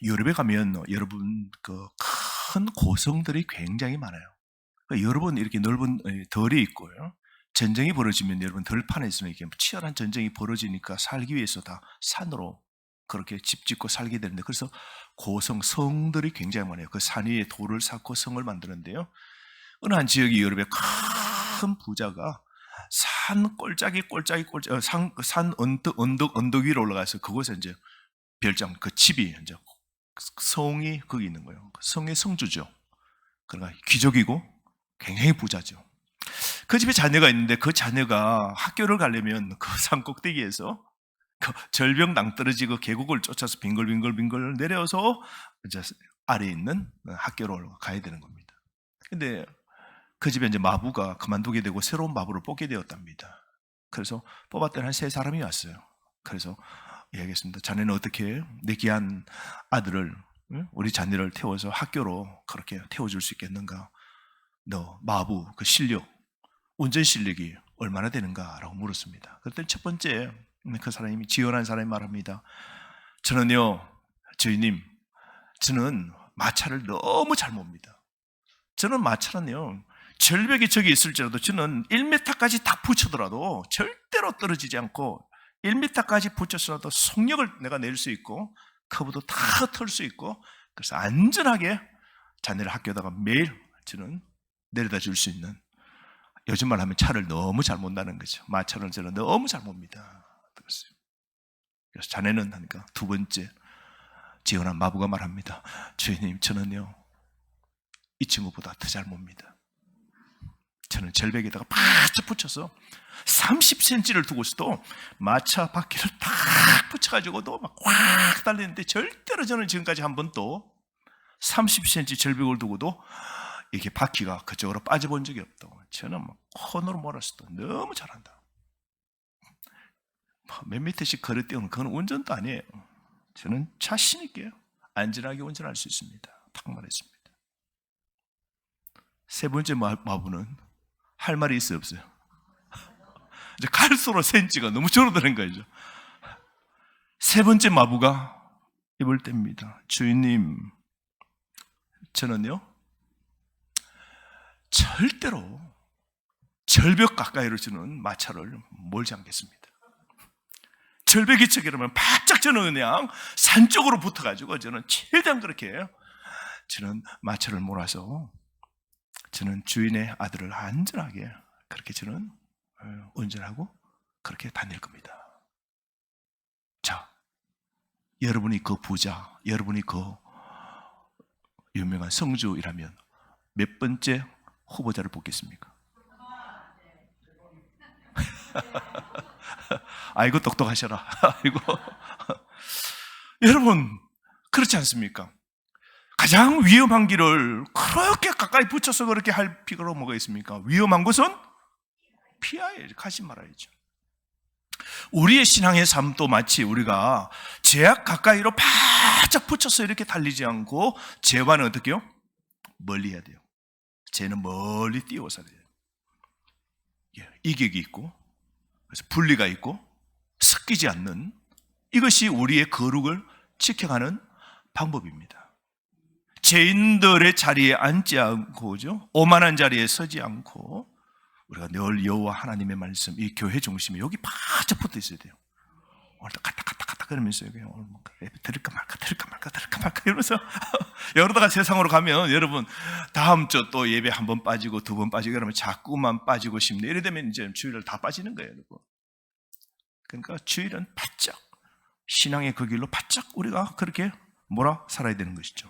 유럽에 가면 여러분 큰 고성들이 굉장히 많아요. 여러 번 이렇게 넓은 덜이 있고요. 전쟁이 벌어지면 여러분 덜판에서는 이렇게 치열한 전쟁이 벌어지니까 살기 위해서 다 산으로 그렇게 집 짓고 살게 되는데, 그래서 성들이 굉장히 많아요. 그 산 위에 돌을 쌓고 성을 만드는데요. 어느 한 지역이 유럽의 큰 부자가 산 산 언덕 위로 올라가서 그곳에 이제 별장, 그 집이 이제 성이 거기 있는 거예요. 성의 성주죠. 그러니까 귀족이고 굉장히 부자죠. 그 집에 자녀가 있는데 그 자녀가 학교를 가려면 그 산 꼭대기에서 그 절벽 낭떠러지고 계곡을 쫓아서 빙글빙글 내려서 이제 아래에 있는 학교로 가야 되는 겁니다. 근데 그 집에 이제 마부가 그만두게 되고 새로운 마부를 뽑게 되었답니다. 그래서 뽑았더니 한 3사람이 왔어요. 그래서 이야기했습니다. 자네는 어떻게 내 귀한 아들을, 우리 자녀를 태워서 학교로 그렇게 태워줄 수 있겠는가? 너 마부 그 실력, 운전 실력이 얼마나 되는가라고 물었습니다. 그랬더니 첫 번째 그 사람이, 지원한 사람이 말합니다. 저는요, 주인님, 저는 마차를 너무 잘 몹니다. 저는 마차는요, 절벽이 저기 있을지라도 저는 1m까지 딱 붙여더라도 절대로 떨어지지 않고 1m까지 붙였어도 속력을 내가 낼 수 있고 커브도 다 털 수 있고, 그래서 안전하게 자네를 학교에다가 매일 저는 내려다 줄 수 있는, 요즘 말 하면 차를 너무 잘 몬다는 거죠. 마차를 저는 너무 잘 몹니다. 그래서 자네는 하니까 두 번째 지원한 마부가 말합니다. 주인님, 저는요 이 친구보다 더 잘 몹니다. 저는 절벽에다가 바짝 붙여서 30cm를 두고서도 마차 바퀴를 딱 붙여가지고도 막 꽉 달리는데 절대로 저는 지금까지 한 번도 30cm 절벽을 두고도 이게 바퀴가 그쪽으로 빠져본 적이 없다고. 저는 막 코너로 몰았어도 너무 잘한다. 몇 미터씩 걸어 뛰는 그건 운전도 아니에요. 저는 자신 있게 안전하게 운전할 수 있습니다. 탁 말했습니다. 세 번째 마부는 할 말이 있어요, 없어요? 이제 갈수록 센치가 너무 줄어드는 거죠. 세 번째 마부가 입을 뗍니다. 주인님, 저는요 절대로 절벽 가까이로 저는 마차를 몰지 않겠습니다. 절벽이 저기라면 바짝 저는 그냥 산 쪽으로 붙어가지고 저는 최대한 그렇게 저는 마차를 몰아서 저는 주인의 아들을 안전하게 그렇게 저는 운전하고 그렇게 다닐 겁니다. 자, 여러분이 그 부자, 여러분이 그 유명한 성주이라면 몇 번째 후보자를 뽑겠습니까? 아이고 똑똑하셔라. 아이고. 여러분, 그렇지 않습니까? 가장 위험한 길을 그렇게 가까이 붙여서 그렇게 할 필요가 뭐가 있습니까? 위험한 곳은 피하야죠. 가지 말아야죠. 우리의 신앙의 삶도 마치 우리가 죄악 가까이로 바짝 붙여서 이렇게 달리지 않고, 죄와는 어떻게 해요? 멀리 해야 돼요. 죄는 멀리 띄워서 해야 돼요. 이격이 있고, 그래서 분리가 있고, 섞이지 않는, 이것이 우리의 거룩을 지켜가는 방법입니다. 죄인들의 자리에 앉지 않고, 오만한 자리에 서지 않고, 우리가 늘 여호와 하나님의 말씀, 이 교회 중심에 여기 바짝 붙어 있어야 돼요. 오늘도 갔다 그러면서 여기 오늘 들을까 말까 이러면서 이러다가 세상으로 가면 여러분 다음 주 또 예배 한 번 빠지고 두 번 빠지고 그러면 자꾸만 빠지고 싶네. 이래 되면 이제 주일을 다 빠지는 거예요, 여러분. 그러니까 주일은 바짝 신앙의 그 길로 바짝 우리가 그렇게 살아야 되는 것이죠.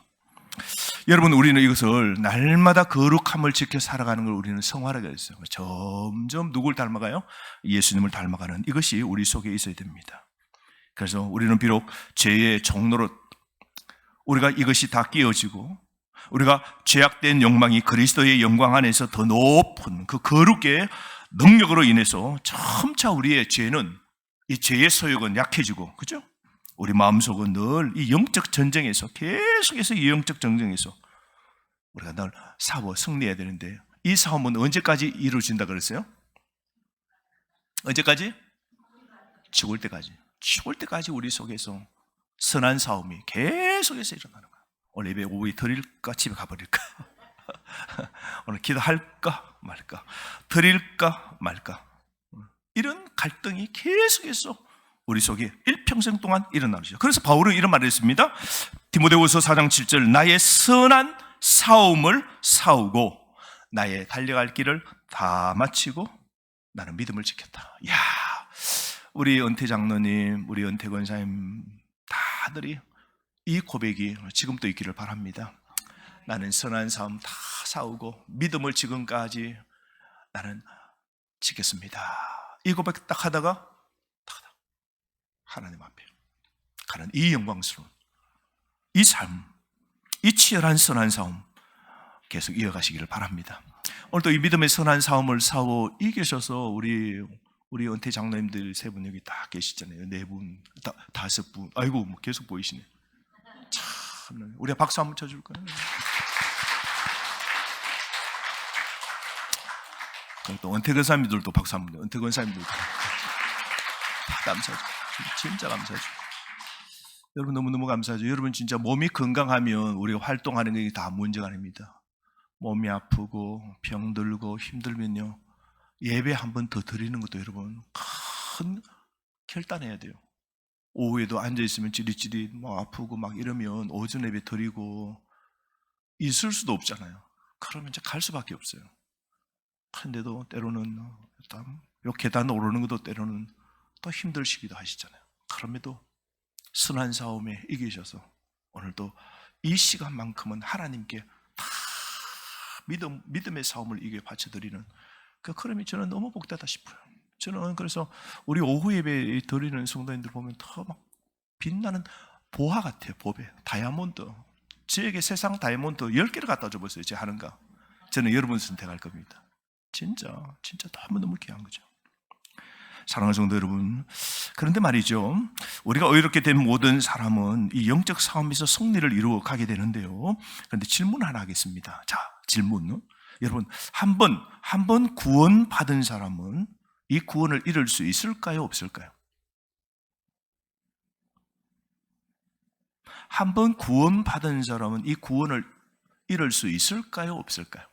여러분, 우리는 이것을 날마다 거룩함을 지켜 살아가는 걸 우리는 성화라고 했어요. 점점 누굴 닮아가요? 예수님을 닮아가는, 이것이 우리 속에 있어야 됩니다. 그래서 우리는 비록 죄의 종로로 우리가 이것이 다 끼어지고, 우리가 죄악된 욕망이 그리스도의 영광 안에서 더 높은 그 거룩의 능력으로 인해서 점차 우리의 죄는, 이 죄의 소욕은 약해지고, 그죠? 우리 마음속은 늘 이 영적 전쟁에서, 계속해서 이 영적 전쟁에서 우리가 늘 싸워 승리해야 되는데, 이 싸움은 언제까지 이루어진다 그랬어요? 언제까지? 죽을 때까지. 죽을 때까지 우리 속에서 선한 싸움이 계속해서 일어나는 거예요. 오늘 예배 오후에 드릴까 집에 가버릴까? 오늘 기도할까 말까? 드릴까 말까? 이런 갈등이 계속해서 우리 속에 일평생 동안 일어나죠. 그래서 바울은 이런 말을 했습니다. 디모데후서 4장 7절, 나의 선한 싸움을 싸우고 나의 달려갈 길을 다 마치고 나는 믿음을 지켰다. 이야, 우리 은퇴 장로님, 우리 은퇴 권사님 다들이 이 고백이 지금도 있기를 바랍니다. 나는 선한 싸움 다 싸우고 믿음을 지금까지 나는 지켰습니다. 이 고백 딱 하다가 하나님 앞에 가는 이 영광스러운 이 삶, 이 치열한 선한 싸움 계속 이어가시기를 바랍니다. 오늘도 이 믿음의 선한 싸움을 싸워 이기셔서 우리 은퇴 장로님들 세 분 여기 다 계시잖아요. 네 분, 다섯 분. 아이고, 뭐 계속 보이시네. 참, 우리가 박수 한번 쳐줄까요? 또 은퇴 권사님들도 박수 한번. 은퇴 권사님들도 다 감사하죠. 진짜 감사하죠. 여러분 너무너무 감사하죠. 여러분 진짜 몸이 건강하면 우리가 활동하는 게 다 문제가 아닙니다. 몸이 아프고 병들고 힘들면요, 예배 한 번 더 드리는 것도 여러분 큰 결단해야 돼요. 오후에도 앉아있으면 찌릿찌릿 뭐 아프고 막 이러면 오전 예배 드리고 있을 수도 없잖아요. 그러면 이제 갈 수밖에 없어요. 그런데도 때로는 요 계단 오르는 것도 때로는 또 힘들시기도 하시잖아요. 그럼에도 선한 싸움에 이기셔서 오늘도 이 시간만큼은 하나님께 다 믿음의 싸움을 이겨 바쳐드리는 그러면 저는 너무 복되다 싶어요. 저는 그래서 우리 오후 예배 드리는 성도님들 보면 더 막 빛나는 보화 같아요. 보배, 다이아몬드. 저에게 세상 다이아몬드 10개를 갖다 줘보세요. 제가 하는가? 저는 여러분 선택할 겁니다. 진짜 너무너무 귀한 거죠. 사랑하는 성도 여러분, 그런데 말이죠, 우리가 어이롭게 된 모든 사람은 이 영적 싸움에서 승리를 이루어 가게 되는데요. 그런데 질문 하나 하겠습니다. 자, 질문. 여러분, 한 번 구원받은 사람은 이 구원을 이룰 수 있을까요? 없을까요? 한 번 구원받은 사람은 이 구원을 이룰 수 있을까요? 없을까요?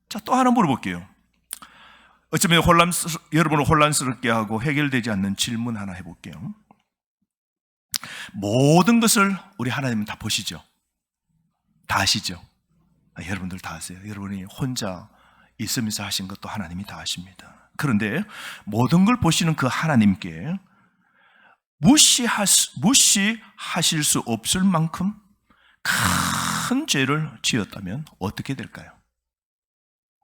자, 또 하나 물어볼게요. 어쩌면 여러분을 혼란스럽게 하고 해결되지 않는 질문 하나 해볼게요. 모든 것을 우리 하나님은 다 보시죠? 다 아시죠? 여러분들 다 아세요. 여러분이 혼자 있으면서 하신 것도 하나님이 다 아십니다. 그런데 모든 걸 보시는 그 하나님께 무시하실 수 없을 만큼 큰 죄를 지었다면 어떻게 될까요?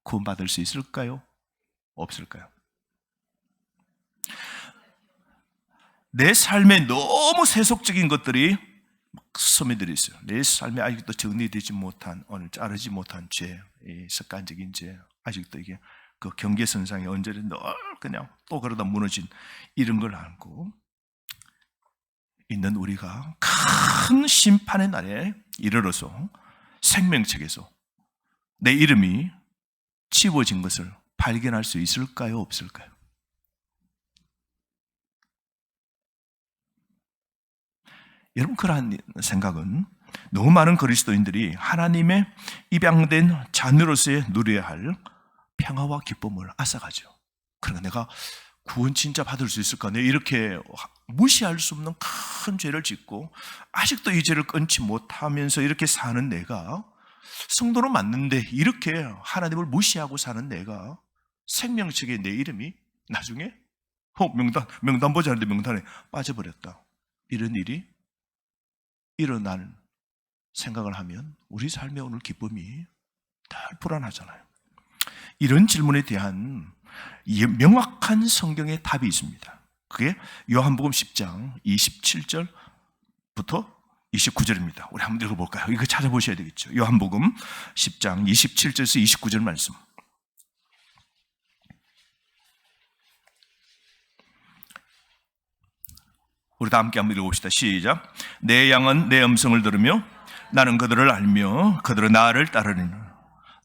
구원받을 수 있을까요? 없을까요? 내 삶에 너무 세속적인 것들이 스며들어 있어요. 내 삶에 아직도 정리되지 못한, 오늘 자르지 못한 죄, 습관적인 죄, 아직도 이게 그 경계선상에 언저리 늘 그냥 또 그러다 무너진 이런 걸 안고 있는 우리가 큰 심판의 날에 이르러서 생명책에서 내 이름이 지워진 것을 발견할 수 있을까요? 없을까요? 여러분, 그러한 생각은 너무 많은 그리스도인들이 하나님의 입양된 자녀로서의 누려야 할 평화와 기쁨을 앗아가죠. 그러니까 내가 구원 진짜 받을 수 있을까? 내가 이렇게 무시할 수 없는 큰 죄를 짓고 아직도 이 죄를 끊지 못하면서 이렇게 사는 내가, 성도는 맞는데 이렇게 하나님을 무시하고 사는 내가 생명책에 내 이름이 나중에 명단 보지 않는데 명단에 빠져버렸다. 이런 일이 일어날 생각을 하면 우리 삶의 오늘 기쁨이 다 불안하잖아요. 이런 질문에 대한 명확한 성경의 답이 있습니다. 그게 요한복음 10장 27절부터 29절입니다. 우리 한번 읽어볼까요? 이거 찾아보셔야 되겠죠. 요한복음 10장 27절에서 29절 말씀. 우리 다 함께 한번 읽어봅시다. 시작. 내 양은 내 음성을 들으며 나는 그들을 알며 그들은 나를 따르리라.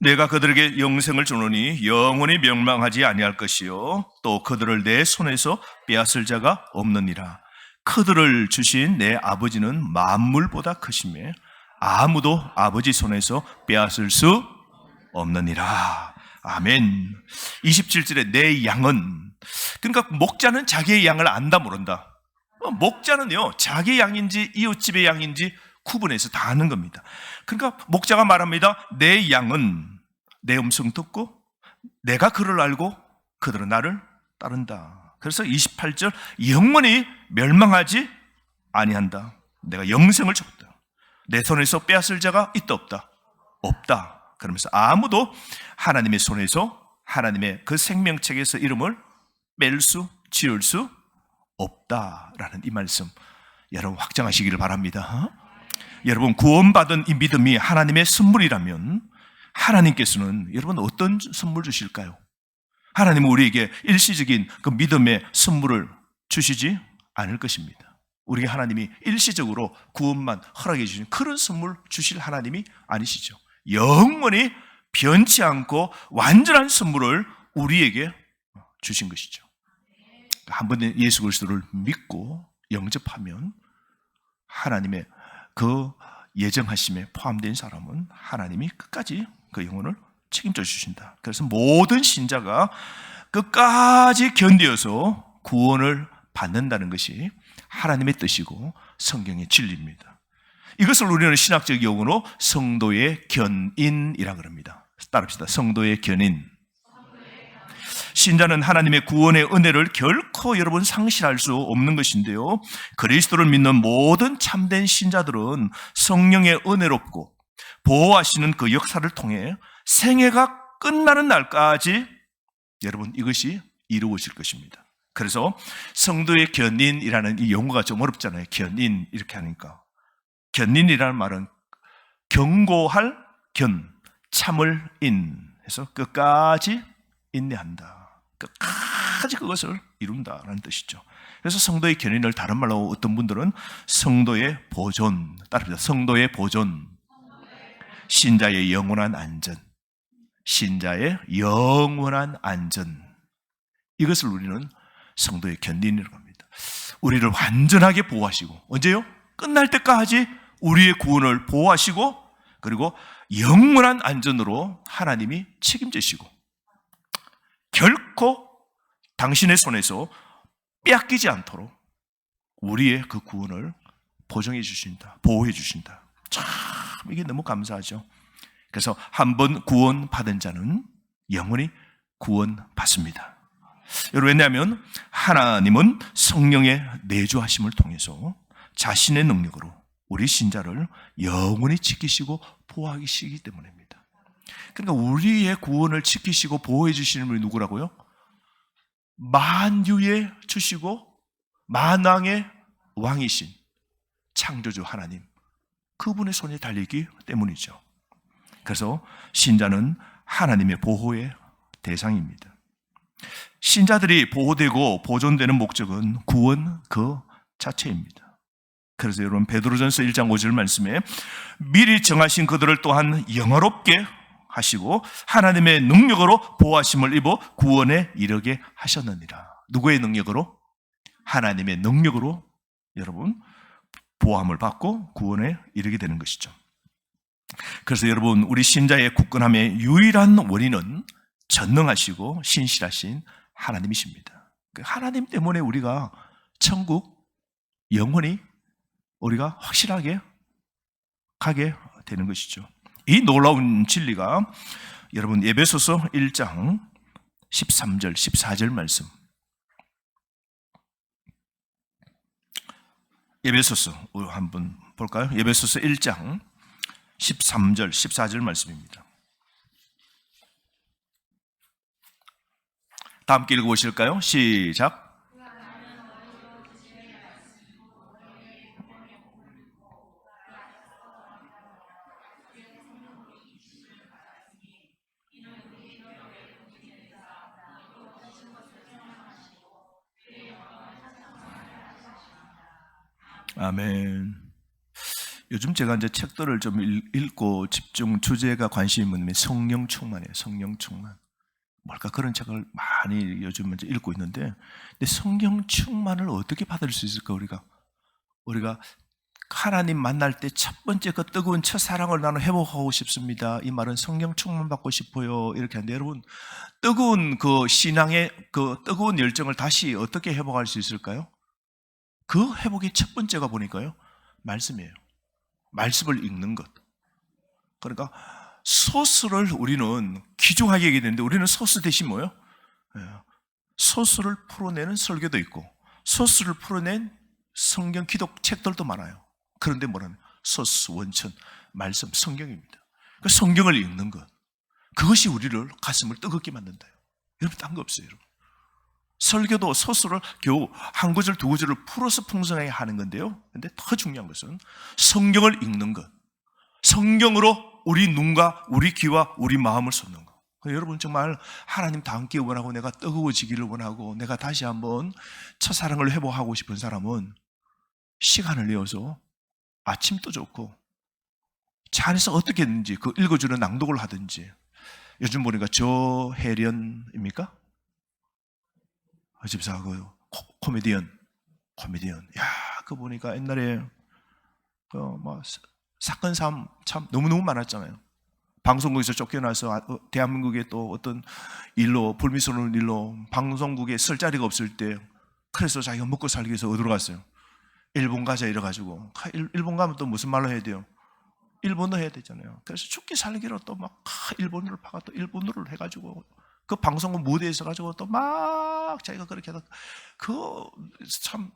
내가 그들에게 영생을 주노니 영원히 멸망하지 아니할 것이요 또 그들을 내 손에서 빼앗을 자가 없느니라. 그들을 주신 내 아버지는 만물보다 크시며 아무도 아버지 손에서 빼앗을 수 없느니라. 아멘. 27절에 내 양은, 그러니까 목자는 자기의 양을 안다 모른다. 목자는요, 자기 양인지 이웃집의 양인지 구분해서 다 아는 겁니다. 그러니까 목자가 말합니다. 내 양은 내 음성 듣고 내가 그를 알고 그들은 나를 따른다. 그래서 28절, 영원히 멸망하지 아니한다. 내가 영생을 줬다. 내 손에서 빼앗을 자가 있다 없다? 없다. 그러면서 아무도 하나님의 손에서, 하나님의 그 생명책에서 이름을 뺄 수, 지울 수 없다라는 이 말씀 여러분 확장하시기를 바랍니다. 여러분, 구원받은 이 믿음이 하나님의 선물이라면 하나님께서는 여러분 어떤 선물 주실까요? 하나님은 우리에게 일시적인 그 믿음의 선물을 주시지 않을 것입니다. 우리에게 하나님이 일시적으로 구원만 허락해 주신 그런 선물 주실 하나님이 아니시죠. 영원히 변치 않고 완전한 선물을 우리에게 주신 것이죠. 한 번 예수 그리스도를 믿고 영접하면 하나님의 그 예정하심에 포함된 사람은 하나님이 끝까지 그 영혼을 책임져 주신다. 그래서 모든 신자가 끝까지 견디어서 구원을 받는다는 것이 하나님의 뜻이고 성경의 진리입니다. 이것을 우리는 신학적 용어로 성도의 견인이라고 합니다. 따릅시다. 성도의 견인. 신자는 하나님의 구원의 은혜를 결코 여러분 상실할 수 없는 것인데요, 그리스도를 믿는 모든 참된 신자들은 성령의 은혜롭고 보호하시는 그 역사를 통해 생애가 끝나는 날까지 여러분 이것이 이루어질 것입니다. 그래서 성도의 견인이라는 이 용어가 좀 어렵잖아요. 견인 이렇게 하니까. 견인이라는 말은 경고할 견, 참을 인 해서 끝까지 인내한다. 끝까지 그것을 이룬다라는 뜻이죠. 그래서 성도의 견인을 다른 말로 어떤 분들은 성도의 보존, 따릅니다. 성도의 보존, 신자의 영원한 안전, 신자의 영원한 안전, 이것을 우리는 성도의 견인이라고 합니다. 우리를 완전하게 보호하시고, 언제요? 끝날 때까지 우리의 구원을 보호하시고, 그리고 영원한 안전으로 하나님이 책임지시고 결코 당신의 손에서 빼앗기지 않도록 우리의 그 구원을 보정해 주신다, 보호해 주신다. 참 이게 너무 감사하죠. 그래서 한번 구원받은 자는 영원히 구원받습니다. 여러분, 왜냐하면 하나님은 성령의 내주하심을 통해서 자신의 능력으로 우리 신자를 영원히 지키시고 보호하시기 때문입니다. 그러니까 우리의 구원을 지키시고 보호해 주시는 분이 누구라고요? 만유의 주시고 만왕의 왕이신 창조주 하나님, 그분의 손에 달리기 때문이죠. 그래서 신자는 하나님의 보호의 대상입니다. 신자들이 보호되고 보존되는 목적은 구원 그 자체입니다. 그래서 여러분, 베드로전서 1장 5절 말씀에 미리 정하신 그들을 또한 영화롭게 하시고 하나님의 능력으로 보호하심을 입어 구원에 이르게 하셨느니라. 누구의 능력으로? 하나님의 능력으로 여러분 보호함을 받고 구원에 이르게 되는 것이죠. 그래서 여러분, 우리 신자의 굳건함의 유일한 원인은 전능하시고 신실하신 하나님이십니다. 하나님 때문에 우리가 천국 영원히 우리가 확실하게 가게 되는 것이죠. 이 놀라운 진리가 여러분 에베소서 1장 13절 14절 말씀, 에베소서 한번 볼까요? 에베소서 1장 13절 14절 말씀입니다. 다 함께 읽어보실까요? 시작. 아멘. 요즘 제가 이제 책들을 좀 읽고 집중 주제가 관심이 있는 성령 충만이에요. 성령 충만. 뭘까 그런 책을 많이 요즘 이제 읽고 있는데, 근데 성령 충만을 어떻게 받을 수 있을까 우리가? 우리가 하나님 만날 때 첫 번째 그 뜨거운 첫사랑을 나는 회복하고 싶습니다. 이 말은 성령 충만받고 싶어요. 이렇게 하는데 여러분, 뜨거운 그 신앙의 그 뜨거운 열정을 다시 어떻게 회복할 수 있을까요? 그 회복의 첫 번째가 보니까요, 말씀이에요. 말씀을 읽는 것. 그러니까 소스를 우리는 귀중하게 얘기되는데 우리는 소스 대신 뭐예요? 소스를 풀어내는 설교도 있고 소스를 풀어낸 성경 기독 책들도 많아요. 그런데 뭐라는 소스, 원천, 말씀, 성경입니다. 그러니까 성경을 읽는 것, 그것이 우리를 가슴을 뜨겁게 만든다요. 여러분, 딴 거 없어요. 여러분. 설교도 소스를 겨우 한 구절 두 구절을 풀어서 풍성하게 하는 건데요. 근데 더 중요한 것은 성경을 읽는 것, 성경으로 우리 눈과 우리 귀와 우리 마음을 쏟는 것. 여러분, 정말 하나님 닮기 원하고 내가 뜨거워지기를 원하고 내가 다시 한번 첫사랑을 회복하고 싶은 사람은 시간을 내어서 아침도 좋고 차 안에서 어떻게 했는지 그 읽어주는 낭독을 하든지. 요즘 보니까 조혜련입니까? 집사 그 코미디언. 야, 그 보니까 옛날에 그 뭐 사건 참 너무너무 많았잖아요. 방송국에서 쫓겨나서 대한민국의 또 어떤 일로, 불미스러운 일로 방송국에 쓸 자리가 없을 때, 그래서 자기가 먹고 살기 위해서 어디로 갔어요? 일본 가자 이래가지고. 일본 가면 또 무슨 말로 해야 돼요? 일본어 해야 되잖아요. 그래서 죽기 살기로 또 막 일본어를 파가 또 일본어를 해가지고 그 방송국 무대에서 가지고 또 막 자기가 그렇게 하다, 그 참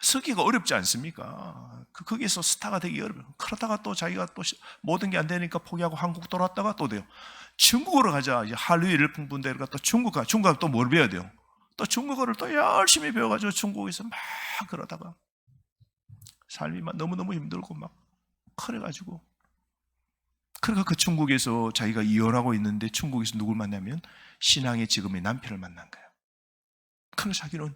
서기가 어렵지 않습니까? 거기에서 스타가 되기 어려워요. 그러다가 또 자기가 또 모든 게 안 되니까 포기하고 한국 돌아왔다가 또 돼요. 중국어로 가자. 이제 한류를 풍부인데 그러니까 또 중국 가면 또 뭘 배워야 돼요? 또 중국어를 또 열심히 배워가지고 중국에서 막 그러다가 삶이 막 너무너무 힘들고 막 그래가지고, 그러니까 그 중국에서 자기가 이혼하고 있는데 중국에서 누굴 만나면 신앙의 지금의 남편을 만난 거예요. 그래서 자기는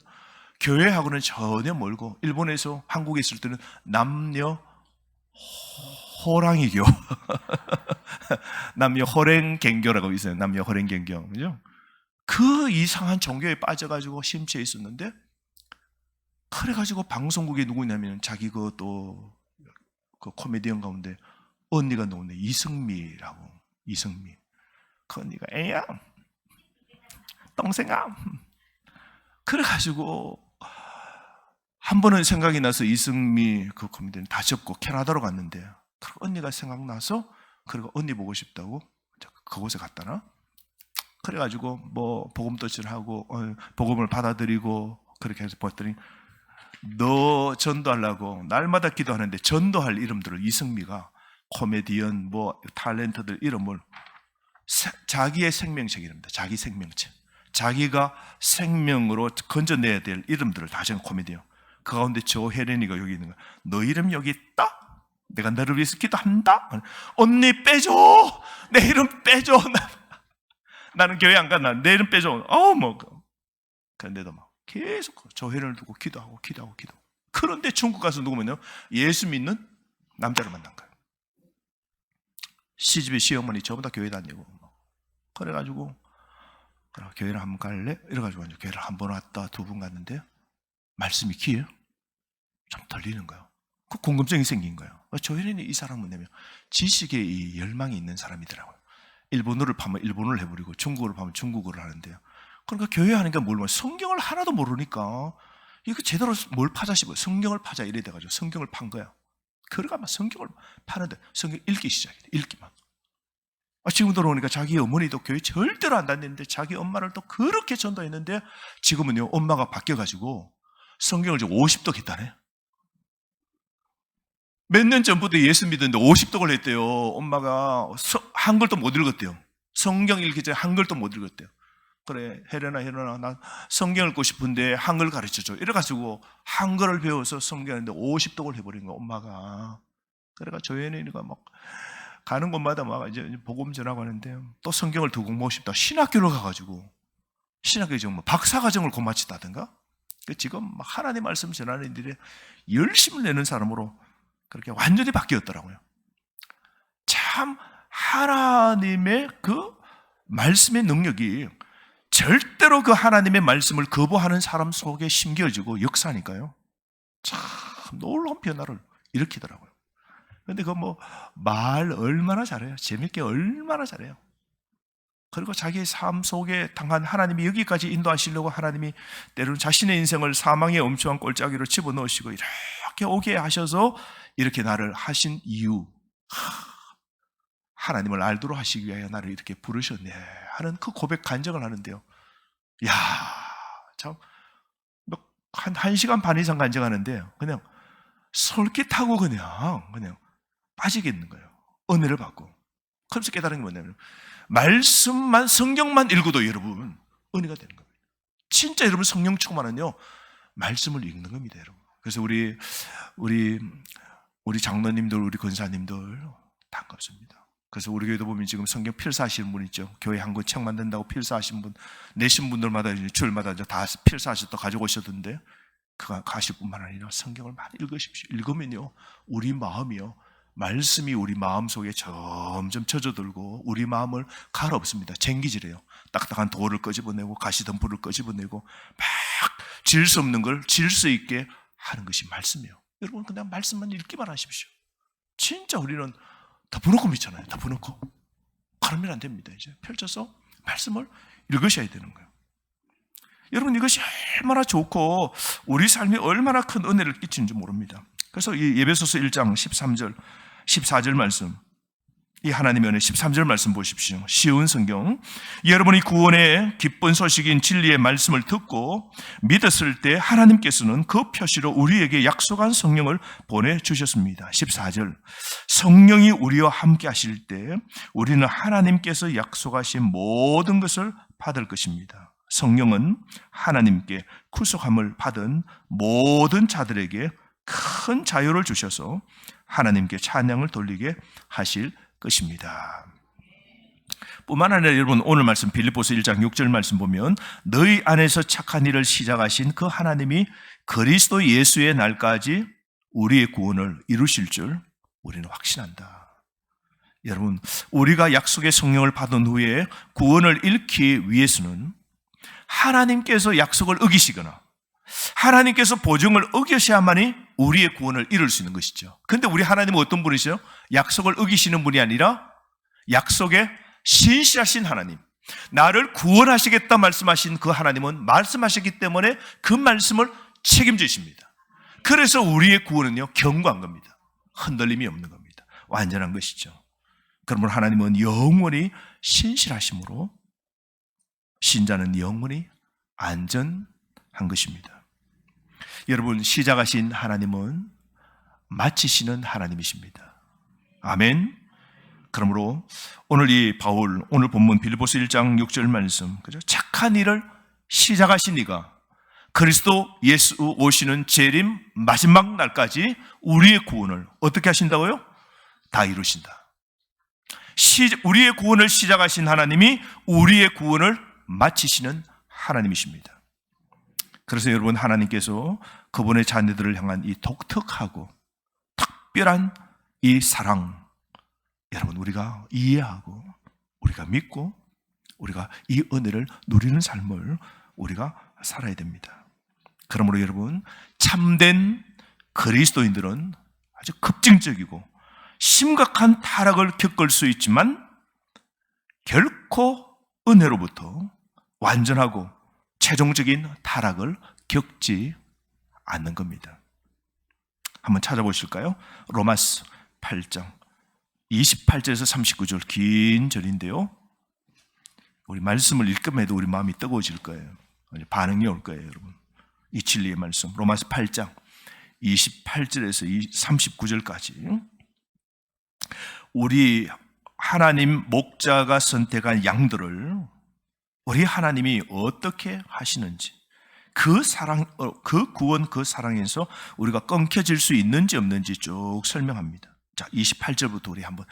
교회하고는 전혀 멀고, 일본에서 한국에 있을 때는 남녀 호랑이교 남녀 호랭갱교라고 있어요. 남녀 호랭갱교, 그죠? 그 이상한 종교에 빠져가지고 심취해 있었는데, 그래가지고 방송국에 누구냐면 자기 그 코미디언 가운데 언니가 나오네. 이승미라고. 이승미. 그 언니가 애야 동생아. 그래가지고 한 번은 생각이 나서 이승미 그 코미디언 다 접고 캐나다로 갔는데, 그리고 언니가 생각나서, 그리고 언니 보고 싶다고 그곳에 갔다나. 그래가지고 뭐 복음도출하고 복음을 받아들이고 그렇게 해서 봤더니, 너 전도하려고 날마다 기도하는데 전도할 이름들을 이승미가 코미디언 뭐 탤런트들 이름을 자기의 생명책이랍니다. 자기 생명책, 자기가 생명으로 건져내야 될 이름들을 다 정한 코미디언. 그 가운데 조혜련이가 여기 있는 거야. 너 이름 여기 있다? 내가 너를 위해서 기도한다? 언니 빼줘! 내 이름 빼줘! 나는 교회 안 간다. 내 이름 빼줘. 그런데도 막 계속 조혜련을 두고 기도하고. 그런데 중국 가서 누구면요? 예수 믿는 남자를 만난 거예요. 시집에 시어머니 전부 다 교회 다니고. 그래가지고 교회를 한번 갈래? 이래가지고 교회를 한 번 왔다 두 번 갔는데 말씀이 귀해요. 좀 들리는 거예요. 그 궁금증이 생긴 거예요. 조혜련이 이 사람은 뭐냐면 지식에 이 열망이 있는 사람이더라고요. 일본어를 파면 일본어를 해버리고 중국어를 파면 중국어를 하는데요. 그러니까 교회 하니까 뭘 모르면 성경을 하나도 모르니까 이거 제대로 뭘 파자 싶어요. 성경을 파자 이래 돼가지고 성경을 판 거야. 그러가 막 성경을 파는데 성경 읽기 시작해. 읽기만. 지금 들어오니까 자기 어머니도 교회 절대로 안 다니는데 자기 엄마를 또 그렇게 전도했는데 지금은요 엄마가 바뀌어가지고 성경을 지금 50독 했다네. 몇 년 전부터 예수 믿었는데 50독을 했대요. 엄마가 한글도 못 읽었대요. 성경 읽기 전에 한글도 못 읽었대요. 그래, 혜련아 나 성경 읽고 싶은데 한글 가르쳐줘. 이래가지고 한글을 배워서 성경인데 50독을 해버린 거야 엄마가. 그래가 조연이가 막 가는 곳마다 막 이제 복음 전하고 하는데 또 성경을 더 공부하고 싶다. 신학교를 가가지고 신학교 지금 뭐 박사과정을 곧 마치다든가. 지금 막 하나님 말씀 전하는 일에 열심을 내는 사람으로 그렇게 완전히 바뀌었더라고요. 참 하나님의 그 말씀의 능력이 절대로 그 하나님의 말씀을 거부하는 사람 속에 심겨지고 역사하니까요. 참 놀라운 변화를 일으키더라고요. 근데 그 뭐 말 얼마나 잘해요. 재밌게 얼마나 잘해요. 그리고 자기의 삶 속에 당한 하나님이 여기까지 인도하시려고 하나님이 때로는 자신의 인생을 사망의 엄청난 골짜기로 집어넣으시고 이렇게 오게 하셔서 이렇게 나를 하신 이유, 하나님을 알도록 하시기 위하여 나를 이렇게 부르셨네 하는 그 고백 간증을 하는데요. 야, 참, 한 1시간 반 이상 간증하는데 그냥 솔깃하고 그냥 빠지겠는 거예요. 은혜를 받고. 그래서 깨달은 게 뭐냐면 말씀만, 성경만 읽어도 여러분 은혜가 되는 겁니다. 진짜 여러분 성령 충만은요 말씀을 읽는 겁니다, 여러분. 그래서 우리 장로님들, 우리 권사님들 반갑습니다. 그래서 우리 교회도 보면 지금 성경 필사하시는 분 있죠. 교회 한 권 책 만든다고 필사하신 분, 내신 분들마다 주일마다 다 필사하셔서 가지고 오셨던데, 그가 가실 뿐만 아니라 성경을 많이 읽으십시오. 읽으면요 우리 마음이요 말씀이 우리 마음 속에 점점 젖어들고 우리 마음을 갈아엎습니다. 쟁기질해요. 딱딱한 돌을 끄집어내고 가시덤불을 끄집어내고 막 질 수 없는 걸 질 수 있게 하는 것이 말씀이에요. 여러분 그냥 말씀만 읽기만 하십시오. 진짜 우리는 덮어놓고 믿잖아요. 덮어놓고. 그러면 안 됩니다. 이제 펼쳐서 말씀을 읽으셔야 되는 거예요. 여러분 이것이 얼마나 좋고 우리 삶이 얼마나 큰 은혜를 끼치는지 모릅니다. 그래서 이 에베소서 1장 13절 14절 말씀, 이 하나님의 은혜 13절 말씀 보십시오. 쉬운 성경. 여러분이 구원의 기쁜 소식인 진리의 말씀을 듣고 믿었을 때 하나님께서는 그 표시로 우리에게 약속한 성령을 보내주셨습니다. 14절. 성령이 우리와 함께 하실 때 우리는 하나님께서 약속하신 모든 것을 받을 것입니다. 성령은 하나님께 구속함을 받은 모든 자들에게 큰 자유를 주셔서 하나님께 찬양을 돌리게 하실 것입니다. 뿐만 아니라 여러분 오늘 말씀 빌립보서 1장 6절 말씀 보면 너희 안에서 착한 일을 시작하신 그 하나님이 그리스도 예수의 날까지 우리의 구원을 이루실 줄 우리는 확신한다. 여러분 우리가 약속의 성령을 받은 후에 구원을 잃기 위해서는 하나님께서 약속을 어기시거나 하나님께서 보증을 어기셔야만이 우리의 구원을 이룰 수 있는 것이죠. 그런데 우리 하나님은 어떤 분이세요? 약속을 어기시는 분이 아니라 약속에 신실하신 하나님, 나를 구원하시겠다 말씀하신 그 하나님은 말씀하셨기 때문에 그 말씀을 책임지십니다. 그래서 우리의 구원은요 견고한 겁니다. 흔들림이 없는 겁니다. 완전한 것이죠. 그러므로 하나님은 영원히 신실하심으로 신자는 영원히 안전한 것입니다. 여러분 시작하신 하나님은 마치시는 하나님이십니다. 아멘. 그러므로 오늘 이 바울, 오늘 본문 빌립보서 1장 6절 말씀, 그죠? 착한 일을 시작하신 이가 그리스도 예수 오시는 재림 마지막 날까지 우리의 구원을 어떻게 하신다고요? 다 이루신다. 우리의 구원을 시작하신 하나님이 우리의 구원을 마치시는 하나님이십니다. 그래서 여러분 하나님께서 그분의 자녀들을 향한 이 독특하고 특별한 이 사랑, 여러분 우리가 이해하고 우리가 믿고 우리가 이 은혜를 누리는 삶을 우리가 살아야 됩니다. 그러므로 여러분 참된 그리스도인들은 아주 급진적이고 심각한 타락을 겪을 수 있지만 결코 은혜로부터 완전하고 최종적인 타락을 겪지 않는 겁니다. 한번 찾아보실까요? 로마서 8장 28절에서 39절 긴 절인데요. 우리 말씀을 읽기만 해도 우리 마음이 뜨거워질 거예요. 반응이 올 거예요, 여러분. 이 진리의 말씀. 로마서 8장 28절에서 39절까지. 우리 하나님 목자가 선택한 양들을 우리 하나님이 어떻게 하시는지, 그 사랑, 그 구원, 그 사랑에서 우리가 끊겨질 수 있는지 없는지 쭉 설명합니다. 자, 28절부터 우리 한번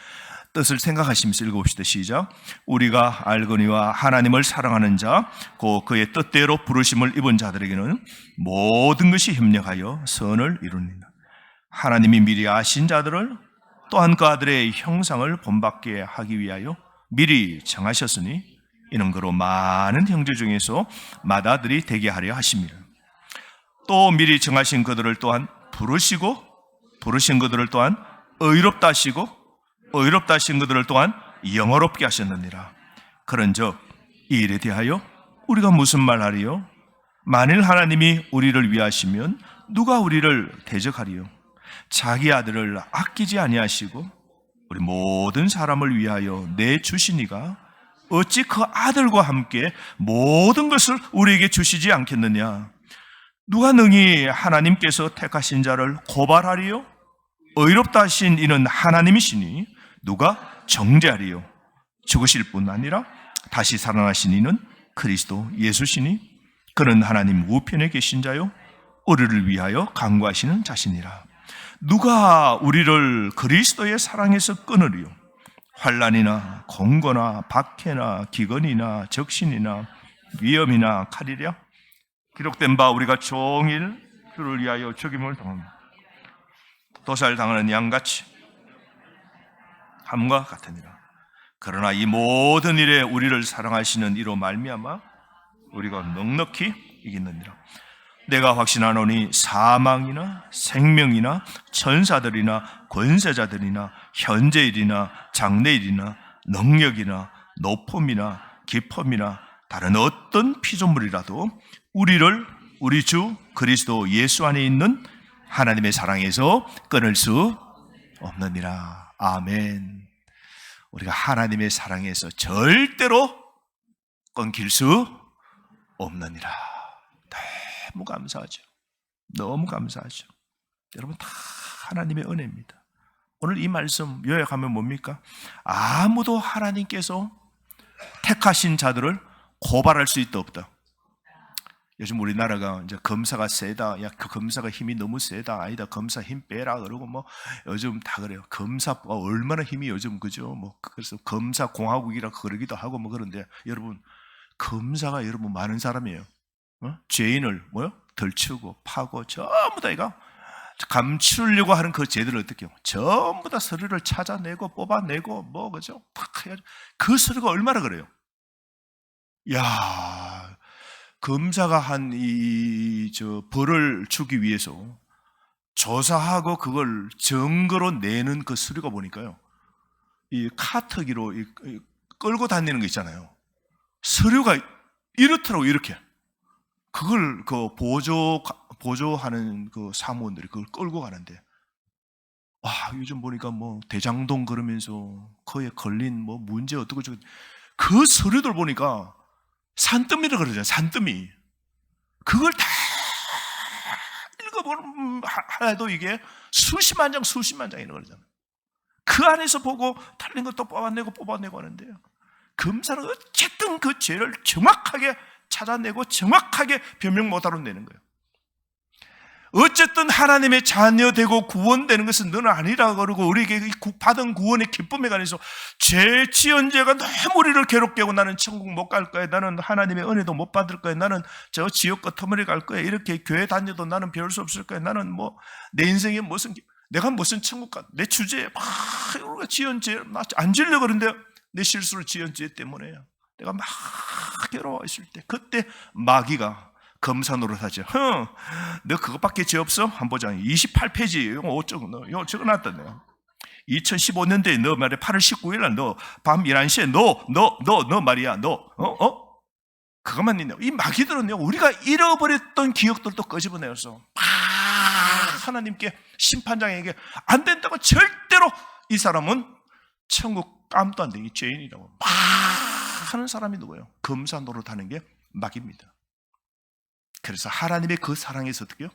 뜻을 생각하시면서 읽어봅시다. 시작. 우리가 알거니와 하나님을 사랑하는 자, 곧 그의 뜻대로 부르심을 입은 자들에게는 모든 것이 협력하여 선을 이루느니라. 하나님이 미리 아신 자들을 또한 그 아들의 형상을 본받게 하기 위하여 미리 정하셨으니 이는 그로 많은 형제 중에서 맏아들이 되게 하려 하심이라. 또 미리 정하신 그들을 또한 부르신 그들을 또한 의롭다 하시고 의롭다 하신 그들을 또한 영어롭게 하셨느니라. 그런즉 이 일에 대하여 우리가 무슨 말하리요? 만일 하나님이 우리를 위하시면 누가 우리를 대적하리요? 자기 아들을 아끼지 아니하시고 우리 모든 사람을 위하여 내주시니가 어찌 그 아들과 함께 모든 것을 우리에게 주시지 않겠느냐? 누가 능히 하나님께서 택하신 자를 고발하리요? 의롭다 하신 이는 하나님이시니 누가 정죄하리요? 죽으실 뿐 아니라 다시 살아나신 이는 그리스도 예수시니 그는 하나님 우편에 계신 자요 우리를 위하여 간구하시는 자시니라. 누가 우리를 그리스도의 사랑에서 끊으리요? 환난이나 공고나 박해나 기근이나 적신이나 위험이나 칼이랴? 기록된 바 우리가 종일 그를 위하여 죽임을 당합니다. 도살당하는 양같이 함과 같으니라. 그러나 이 모든 일에 우리를 사랑하시는 이로 말미암아 우리가 넉넉히 이기느니라. 내가 확신하노니 사망이나 생명이나 천사들이나 권세자들이나 현재일이나 장래일이나 능력이나 높음이나 깊음이나 다른 어떤 피조물이라도 우리를 우리 주 그리스도 예수 안에 있는 하나님의 사랑에서 끊을 수 없느니라. 아멘. 우리가 하나님의 사랑에서 절대로 끊길 수 없느니라. 너무 감사하죠. 너무 감사하죠. 여러분 다 하나님의 은혜입니다. 오늘 이 말씀 요약하면 뭡니까? 아무도 하나님께서 택하신 자들을 고발할 수 있다 없다. 요즘 우리나라가 이제 검사가 세다. 야, 그 검사가 힘이 너무 세다. 아니다. 검사 힘 빼라. 그러고 뭐 요즘 다 그래요. 검사가 얼마나 힘이 요즘 그죠? 뭐 그래서 검사 공화국이라 그러기도 하고 뭐 그런데 여러분 검사가 여러분 많은 사람이에요. 죄인을 덜치고 파고 전부 다 이거 감추려고 하는 그 죄들을 어떻게 해요? 전부 다 서류를 찾아내고 뽑아내고 뭐 그죠? 탁 해가지고 그 서류가 얼마나 그래요? 야, 검사가 한 벌을 주기 위해서 조사하고 그걸 증거로 내는 그 서류가 보니까요, 이 카트기로 끌고 다니는 거 있잖아요. 서류가 이렇더라고. 이렇게 그걸 그 보조하는 그 사무원들이 그걸 끌고 가는데, 와, 요즘 보니까 뭐 대장동 그러면서 그에 걸린 뭐 문제 어떻고 저거 그 서류들 보니까 산더미라 그러잖아요. 산더미. 그걸 다 읽어보면 하나도 이게 수십만 장이나 그러잖아요. 그 안에서 보고 틀린 것도 뽑아내고 하는데요. 검사는 어쨌든 그 죄를 정확하게 찾아내고 정확하게 변명 못하러 내는 거예요. 어쨌든 하나님의 자녀되고 구원되는 것은 너는 아니라 그러고 우리에게 받은 구원의 기쁨에 관해서 죄 지은 죄가 너무 우리를 괴롭게 하고 나는 천국 못 갈 거야. 나는 하나님의 은혜도 못 받을 거야. 나는 저 지옥 끝머리 갈 거야. 이렇게 교회 다녀도 나는 배울 수 없을 거야. 나는 뭐 내 인생에 내가 무슨 천국 가. 내 주제에 막 우리가 지은 죄 안 지으려고 그러는데 내 실수를 지은 죄 때문에 내가 막 괴로워 있을 때 그때 마귀가 검사 노릇하죠. 너 그것밖에 죄 없어? 한번 보자. 28페이지 이거 적어놨다네요. 2015년도에 너 말이야 8월 19일 날 너 밤 11시에 너 말이야 그것만 있네. 이 마귀들은요 우리가 잃어버렸던 기억들도 끄집어내어서 하나님께 심판장에게 안 된다고 절대로 이 사람은 천국 깜도 안 돼. 이 죄인이라고 막 하는 사람이 누구예요? 검사 노릇하는 게 마귀입니다. 그래서 하나님의 그 사랑에서 어떻게 해요?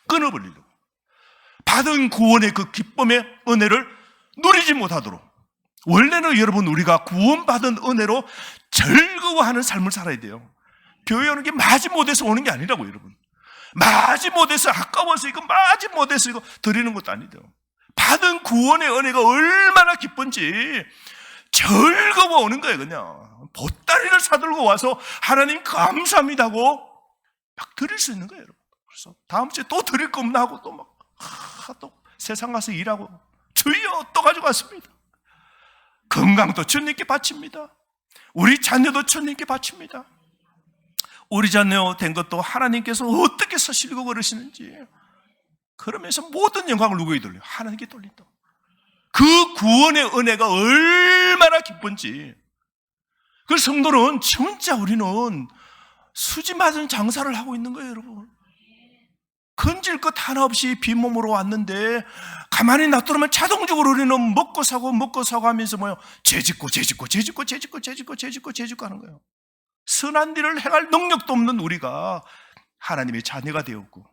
끊어버리려고. 받은 구원의 그 기쁨의 은혜를 누리지 못하도록. 원래는 여러분 우리가 구원받은 은혜로 즐거워하는 삶을 살아야 돼요. 교회 오는 게 마지못해서 오는 게 아니라고 여러분. 마지못해서 아까워서 이거 마지못해서 이거 드리는 것도 아니죠. 받은 구원의 은혜가 얼마나 기쁜지 즐거워 오는 거예요. 그냥 보따리를 사들고 와서 하나님 감사합니다고 막 드릴 수 있는 거예요, 여러분. 그래서 다음 주에 또 드릴 거 없나 하고 또 세상 가서 일하고 주여 또 가지고 왔습니다. 건강도 주님께 바칩니다. 우리 자녀도 주님께 바칩니다. 우리 자녀 된 것도 하나님께서 어떻게 서실고 그러시는지 그러면서 모든 영광을 누구에게 돌려요? 하나님께 돌린다. 그 구원의 은혜가 얼마나 기쁜지. 그 성도는 진짜 우리는 수지 맞은 장사를 하고 있는 거예요, 여러분. 건질 것 하나 없이 빈몸으로 왔는데 가만히 놔두면 자동적으로 우리는 먹고 사고 하면서 뭐요? 죄짓고 하는 거예요. 선한 일을 행할 능력도 없는 우리가 하나님의 자녀가 되었고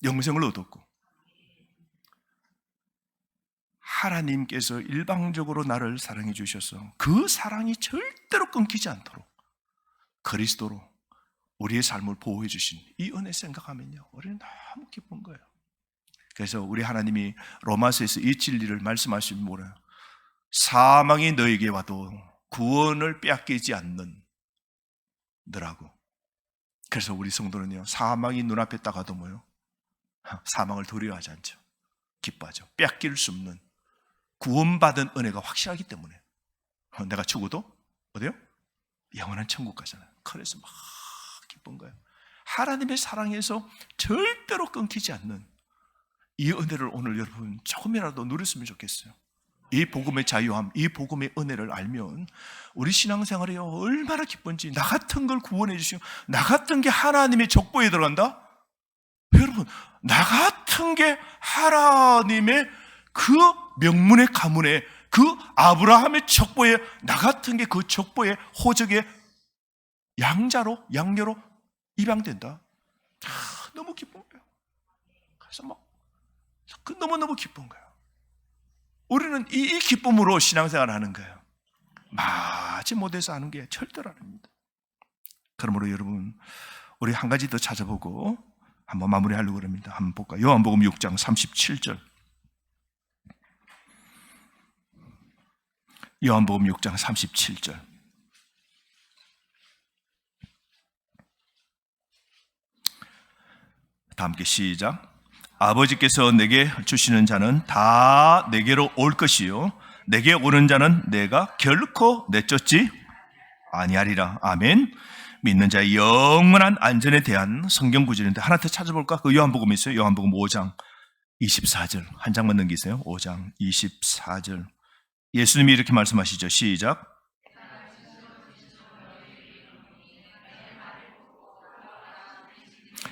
영생을 얻었고 하나님께서 일방적으로 나를 사랑해 주셔서 그 사랑이 절대로 끊기지 않도록 그리스도로 우리의 삶을 보호해 주신 이 은혜 생각하면요, 우리는 너무 기쁜 거예요. 그래서 우리 하나님이 로마서에서 이 진리를 말씀하시면 뭐래요? 사망이 너에게 와도 구원을 빼앗기지 않는 너라고. 그래서 우리 성도는요, 사망이 눈앞에 따가도 뭐요? 사망을 두려워하지 않죠. 기뻐하죠. 빼앗길 수 없는 구원받은 은혜가 확실하기 때문에 내가 죽어도 어디요? 영원한 천국 가잖아요. 그래서 막 기쁜 거예요. 하나님의 사랑에서 절대로 끊기지 않는 이 은혜를 오늘 여러분 조금이라도 누렸으면 좋겠어요. 이 복음의 자유함, 이 복음의 은혜를 알면 우리 신앙생활이 얼마나 기쁜지. 나 같은 걸 구원해 주시고 나 같은 게 하나님의 족보에 들어간다? 여러분, 나 같은 게 하나님의 그 명문의 가문에 그 아브라함의 족보에 나 같은 게 그 족보의 호적의 양녀로 입양된다. 너무 기쁜 거예요. 그래서 막 너무너무 기쁜 거예요. 우리는 이 기쁨으로 신앙생활을 하는 거예요. 마치 못해서 하는 게 절대로 아닙니다. 그러므로 여러분, 우리 한 가지 더 찾아보고 한번 마무리하려고 합니다. 한번 볼까요? 요한복음 6장 37절. 요한복음 6장 37절. 다 함께 시작. 아버지께서 내게 주시는 자는 다 내게로 올 것이요 내게 오는 자는 내가 결코 내쫓지 아니하리라. 아멘. 믿는 자의 영원한 안전에 대한 성경 구절인데 하나 더 찾아볼까? 그 요한복음에 있어요. 요한복음 5장 24절. 한 장만 넘기세요. 5장 24절. 예수님이 이렇게 말씀하시죠. 시작.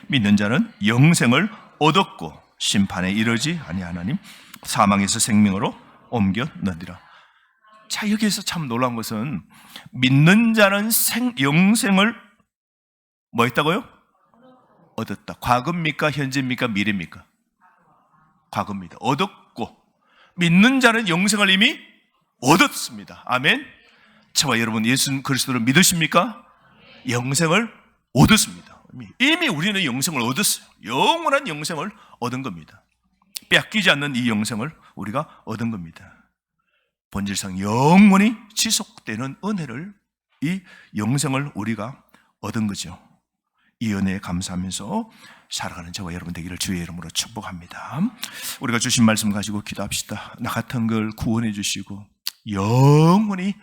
믿는 자는 영생을 얻었고 심판에 이르지 아니하나니 사망에서 생명으로 옮겨 넣으리라. 자, 여기에서 참 놀라운 것은 믿는 자는 영생을 뭐 했다고요? 얻었다. 과거입니까? 현재입니까? 미래입니까? 과거입니다. 얻었고 믿는 자는 영생을 이미 얻었습니다. 아멘. 저와 여러분, 예수 그리스도를 믿으십니까? 영생을 얻었습니다. 이미 우리는 영생을 얻었어요. 영원한 영생을 얻은 겁니다. 뺏기지 않는 이 영생을 우리가 얻은 겁니다. 본질상 영원히 지속되는 은혜를, 이 영생을 우리가 얻은 거죠. 이 은혜에 감사하면서 살아가는 저와 여러분 되기를 주의 이름으로 축복합니다. 우리가 주신 말씀 가지고 기도합시다. 나 같은 걸 구원해 주시고 영원히